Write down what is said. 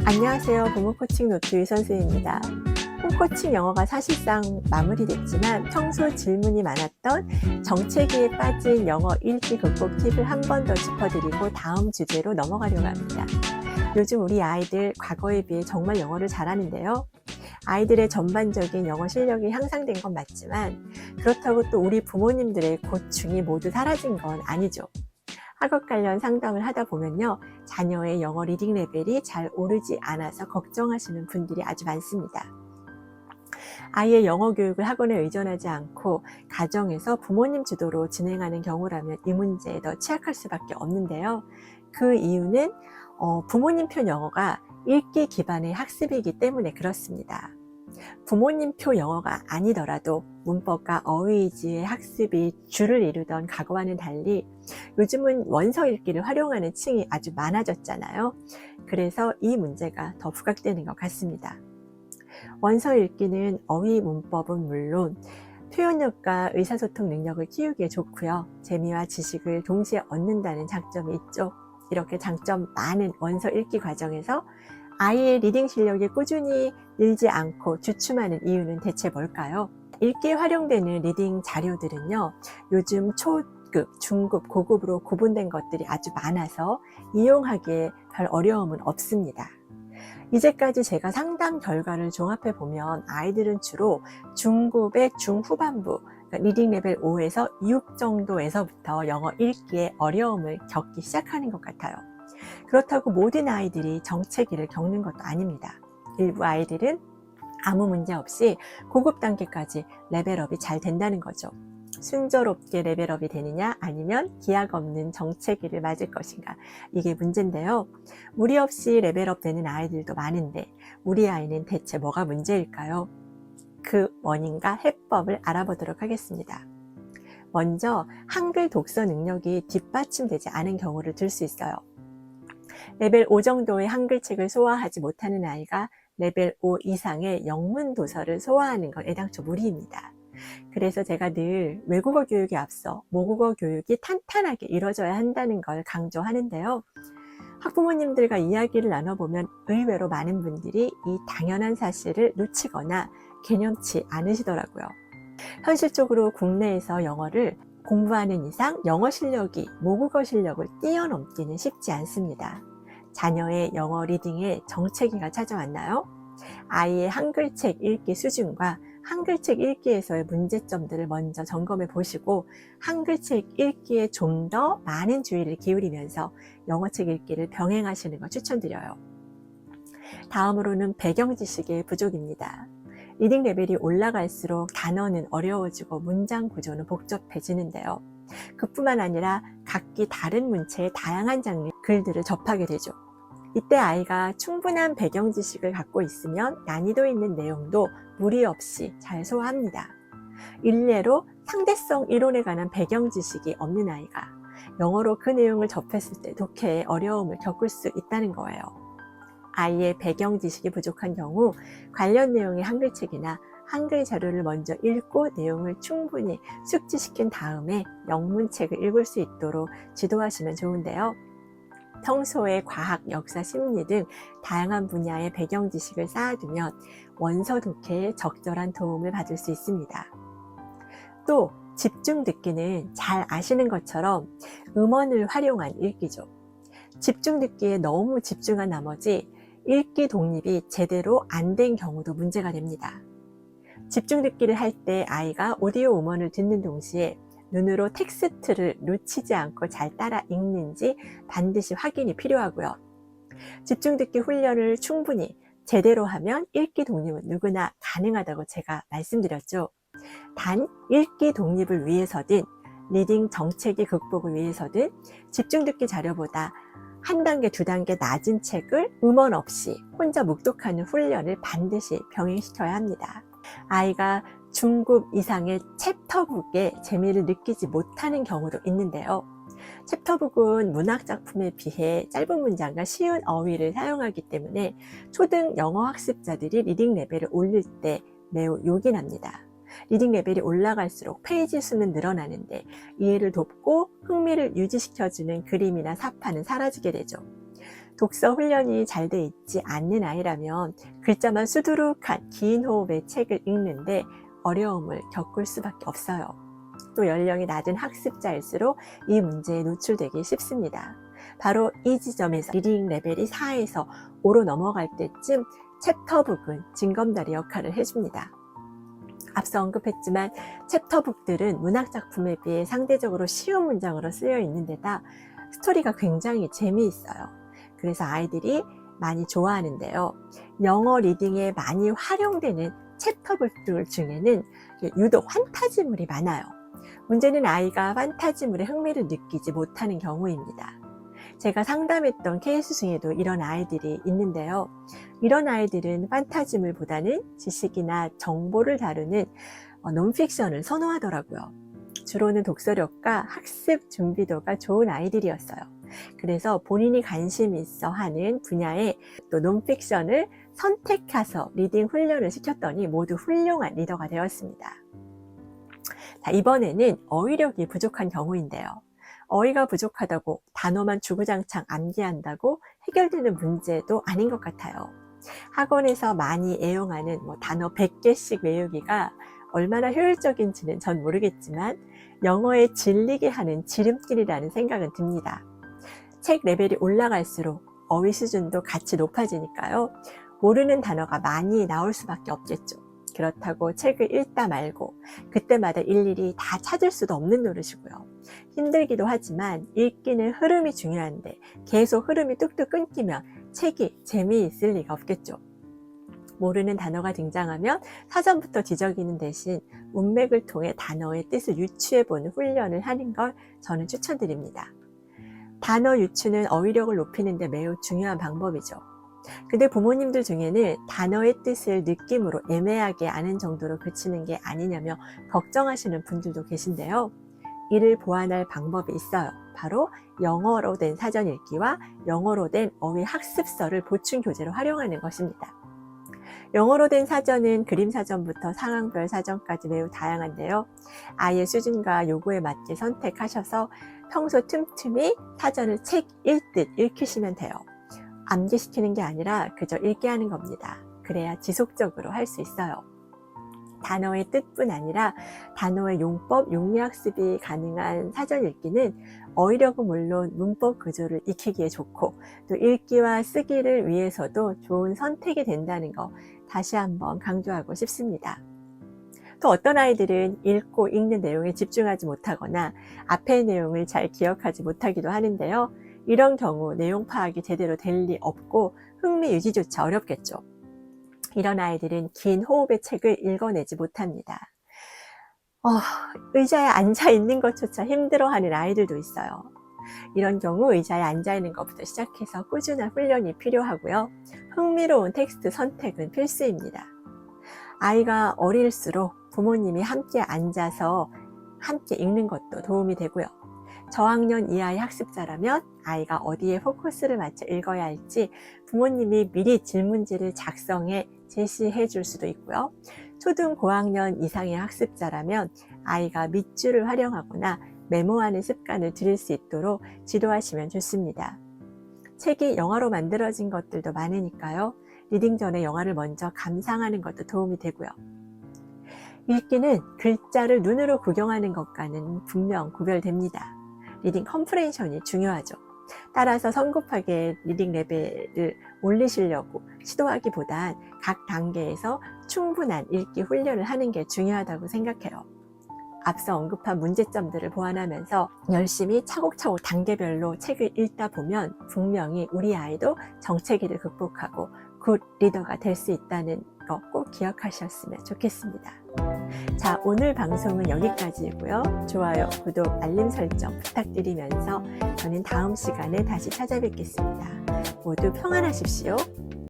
안녕하세요. 부모 코칭 노트 유선수입니다. 홈코칭 영어가 사실상 마무리됐지만 평소 질문이 많았던 정체기에 빠진 영어 읽기 극복 팁을 한 번 더 짚어드리고 다음 주제로 넘어가려고 합니다. 요즘 우리 아이들 과거에 비해 정말 영어를 잘하는데요. 아이들의 전반적인 영어 실력이 향상된 건 맞지만 그렇다고 또 우리 부모님들의 고충이 모두 사라진 건 아니죠. 학업 관련 상담을 하다 보면요, 자녀의 영어 리딩 레벨이 잘 오르지 않아서 걱정하시는 분들이 아주 많습니다. 아이의 영어 교육을 학원에 의존하지 않고 가정에서 부모님 주도로 진행하는 경우라면 이 문제에 더 취약할 수밖에 없는데요. 그 이유는 부모님표 영어가 읽기 기반의 학습이기 때문에 그렇습니다. 부모님표 영어가 아니더라도 문법과 어휘지의 학습이 주를 이루던 과거와는 달리 요즘은 원서 읽기를 활용하는 층이 아주 많아졌잖아요. 그래서 이 문제가 더 부각되는 것 같습니다. 원서 읽기는 어휘 문법은 물론 표현력과 의사소통 능력을 키우기에 좋고요. 재미와 지식을 동시에 얻는다는 장점이 있죠. 이렇게 장점 많은 원서 읽기 과정에서 아이의 리딩 실력이 꾸준히 늘지 않고 주춤하는 이유는 대체 뭘까요? 읽기에 활용되는 리딩 자료들은요, 요즘 초급, 중급, 고급으로 구분된 것들이 아주 많아서 이용하기에 별 어려움은 없습니다. 이제까지 제가 상담 결과를 종합해 보면 아이들은 주로 중급의 중후반부, 그러니까 리딩 레벨 5에서 6 정도에서부터 영어 읽기에 어려움을 겪기 시작하는 것 같아요. 그렇다고 모든 아이들이 정체기를 겪는 것도 아닙니다. 일부 아이들은 아무 문제 없이 고급 단계까지 레벨업이 잘 된다는 거죠. 순조롭게 레벨업이 되느냐 아니면 기약 없는 정체기를 맞을 것인가, 이게 문제인데요. 무리 없이 레벨업 되는 아이들도 많은데 우리 아이는 대체 뭐가 문제일까요? 그 원인과 해법을 알아보도록 하겠습니다. 먼저 한글 독서 능력이 뒷받침되지 않은 경우를 들 수 있어요. 레벨 5 정도의 한글책을 소화하지 못하는 아이가 레벨 5 이상의 영문 도서를 소화하는 건 애당초 무리입니다. 그래서 제가 늘 외국어 교육에 앞서 모국어 교육이 탄탄하게 이루어져야 한다는 걸 강조하는데요. 학부모님들과 이야기를 나눠보면 의외로 많은 분들이 이 당연한 사실을 놓치거나 개념치 않으시더라고요. 현실적으로 국내에서 영어를 공부하는 이상 영어 실력이 모국어 실력을 뛰어넘기는 쉽지 않습니다. 자녀의 영어 리딩에 정체기가 찾아왔나요? 아이의 한글책 읽기 수준과 한글책 읽기에서의 문제점들을 먼저 점검해 보시고 한글책 읽기에 좀 더 많은 주의를 기울이면서 영어책 읽기를 병행하시는 걸 추천드려요. 다음으로는 배경 지식의 부족입니다. 리딩 레벨이 올라갈수록 단어는 어려워지고 문장 구조는 복잡해지는데요. 그뿐만 아니라 각기 다른 문체의 다양한 장르의 글들을 접하게 되죠. 이때 아이가 충분한 배경 지식을 갖고 있으면 난이도 있는 내용도 무리 없이 잘 소화합니다. 일례로 상대성 이론에 관한 배경 지식이 없는 아이가 영어로 그 내용을 접했을 때 독해에 어려움을 겪을 수 있다는 거예요. 아이의 배경 지식이 부족한 경우 관련 내용의 한글책이나 한글 자료를 먼저 읽고 내용을 충분히 숙지시킨 다음에 영문책을 읽을 수 있도록 지도하시면 좋은데요. 평소에 과학, 역사, 심리 등 다양한 분야의 배경 지식을 쌓아두면 원서 독해에 적절한 도움을 받을 수 있습니다. 또 집중 듣기는 잘 아시는 것처럼 음원을 활용한 읽기죠. 집중 듣기에 너무 집중한 나머지 읽기 독립이 제대로 안 된 경우도 문제가 됩니다. 집중 듣기를 할 때 아이가 오디오 음원을 듣는 동시에 눈으로 텍스트를 놓치지 않고 잘 따라 읽는지 반드시 확인이 필요하고요. 집중 듣기 훈련을 충분히 제대로 하면 읽기 독립은 누구나 가능하다고 제가 말씀드렸죠. 단 읽기 독립을 위해서든 리딩 정체기 극복을 위해서든 집중 듣기 자료보다 한 단계, 두 단계 낮은 책을 음원 없이 혼자 묵독하는 훈련을 반드시 병행시켜야 합니다. 아이가 중급 이상의 챕터북에 재미를 느끼지 못하는 경우도 있는데요. 챕터북은 문학작품에 비해 짧은 문장과 쉬운 어휘를 사용하기 때문에 초등 영어 학습자들이 리딩 레벨을 올릴 때 매우 요긴합니다. 리딩 레벨이 올라갈수록 페이지 수는 늘어나는데 이해를 돕고 흥미를 유지시켜주는 그림이나 사파는 사라지게 되죠. 독서 훈련이 잘 돼 있지 않는 아이라면 글자만 수두룩한 긴 호흡의 책을 읽는데 어려움을 겪을 수밖에 없어요. 또 연령이 낮은 학습자일수록 이 문제에 노출되기 쉽습니다. 바로 이 지점에서 리딩 레벨이 4에서 5로 넘어갈 때쯤 챕터북은 징검다리 역할을 해줍니다. 앞서 언급했지만 챕터북들은 문학작품에 비해 상대적으로 쉬운 문장으로 쓰여 있는 데다 스토리가 굉장히 재미있어요. 그래서 아이들이 많이 좋아하는데요. 영어 리딩에 많이 활용되는 챕터북들 중에는 유독 판타지물이 많아요. 문제는 아이가 판타지물에 흥미를 느끼지 못하는 경우입니다. 제가 상담했던 케이스 중에도 이런 아이들이 있는데요. 이런 아이들은 판타지물보다는 지식이나 정보를 다루는 논픽션을 선호하더라고요. 주로는 독서력과 학습 준비도가 좋은 아이들이었어요. 그래서 본인이 관심 있어 하는 분야의 또 논픽션을 선택해서 리딩 훈련을 시켰더니 모두 훌륭한 리더가 되었습니다. 자, 이번에는 어휘력이 부족한 경우인데요. 어휘가 부족하다고 단어만 주구장창 암기한다고 해결되는 문제도 아닌 것 같아요. 학원에서 많이 애용하는 단어 100개씩 외우기가 얼마나 효율적인지는 전 모르겠지만 영어에 질리게 하는 지름길이라는 생각은 듭니다. 책 레벨이 올라갈수록 어휘 수준도 같이 높아지니까요. 모르는 단어가 많이 나올 수밖에 없겠죠. 그렇다고 책을 읽다 말고 그때마다 일일이 다 찾을 수도 없는 노릇이고요. 힘들기도 하지만 읽기는 흐름이 중요한데 계속 흐름이 뚝뚝 끊기면 책이 재미있을 리가 없겠죠. 모르는 단어가 등장하면 사전부터 뒤적이는 대신 문맥을 통해 단어의 뜻을 유추해보는 훈련을 하는 걸 저는 추천드립니다. 단어 유추는 어휘력을 높이는 데 매우 중요한 방법이죠. 근데 부모님들 중에는 단어의 뜻을 느낌으로 애매하게 아는 정도로 그치는 게 아니냐며 걱정하시는 분들도 계신데요. 이를 보완할 방법이 있어요. 바로 영어로 된 사전 읽기와 영어로 된 어휘 학습서를 보충 교재로 활용하는 것입니다. 영어로 된 사전은 그림 사전부터 상황별 사전까지 매우 다양한데요. 아이의 수준과 요구에 맞게 선택하셔서 평소 틈틈이 사전을 책 읽듯 읽히시면 돼요. 암기시키는 게 아니라 그저 읽게 하는 겁니다. 그래야 지속적으로 할 수 있어요. 단어의 뜻뿐 아니라 단어의 용법, 용리학습이 가능한 사전 읽기는 어휘력은 물론 문법 구조를 익히기에 좋고 또 읽기와 쓰기를 위해서도 좋은 선택이 된다는 거 다시 한번 강조하고 싶습니다. 또 어떤 아이들은 읽고 읽는 내용에 집중하지 못하거나 앞의 내용을 잘 기억하지 못하기도 하는데요. 이런 경우 내용 파악이 제대로 될 리 없고 흥미 유지조차 어렵겠죠. 이런 아이들은 긴 호흡의 책을 읽어내지 못합니다. 의자에 앉아 있는 것조차 힘들어하는 아이들도 있어요. 이런 경우 의자에 앉아 있는 것부터 시작해서 꾸준한 훈련이 필요하고요. 흥미로운 텍스트 선택은 필수입니다. 아이가 어릴수록 부모님이 함께 앉아서 함께 읽는 것도 도움이 되고요. 저학년 이하의 학습자라면 아이가 어디에 포커스를 맞춰 읽어야 할지 부모님이 미리 질문지를 작성해 제시해 줄 수도 있고요. 초등 고학년 이상의 학습자라면 아이가 밑줄을 활용하거나 메모하는 습관을 들일 수 있도록 지도하시면 좋습니다. 책이 영화로 만들어진 것들도 많으니까요. 리딩 전에 영화를 먼저 감상하는 것도 도움이 되고요. 읽기는 글자를 눈으로 구경하는 것과는 분명 구별됩니다. 리딩 컴프레hen션이 중요하죠. 따라서 성급하게 리딩 레벨을 올리시려고 시도하기보단 각 단계에서 충분한 읽기 훈련을 하는 게 중요하다고 생각해요. 앞서 언급한 문제점들을 보완하면서 열심히 차곡차곡 단계별로 책을 읽다 보면 분명히 우리 아이도 정체기를 극복하고 굿 리더가 될 수 있다는 거 꼭 기억하셨으면 좋겠습니다. 자, 오늘 방송은 여기까지이고요. 좋아요, 구독, 알림 설정 부탁드리면서 저는 다음 시간에 다시 찾아뵙겠습니다. 모두 평안하십시오.